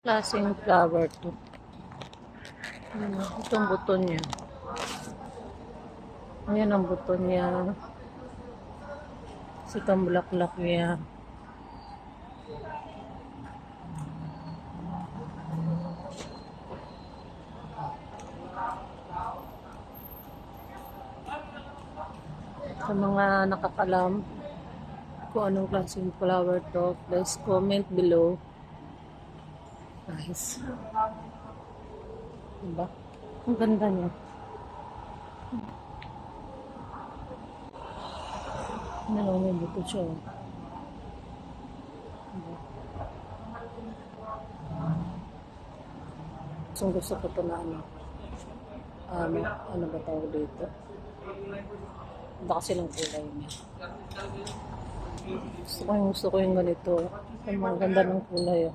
Klaseng flower to. Itong buto niya. Ayan ang buto niya. Itong bulaklak niya. Sa mga nakakalam kung anong klaseng flower to, please comment below. Nice. Diba? Ang ganda niya. May buto siya. Diba? Gusto ko ito na ano ba tawag dito? Baka silang kulay niya. Gusto ko yung ganito. Ang mga ganda ng kulay.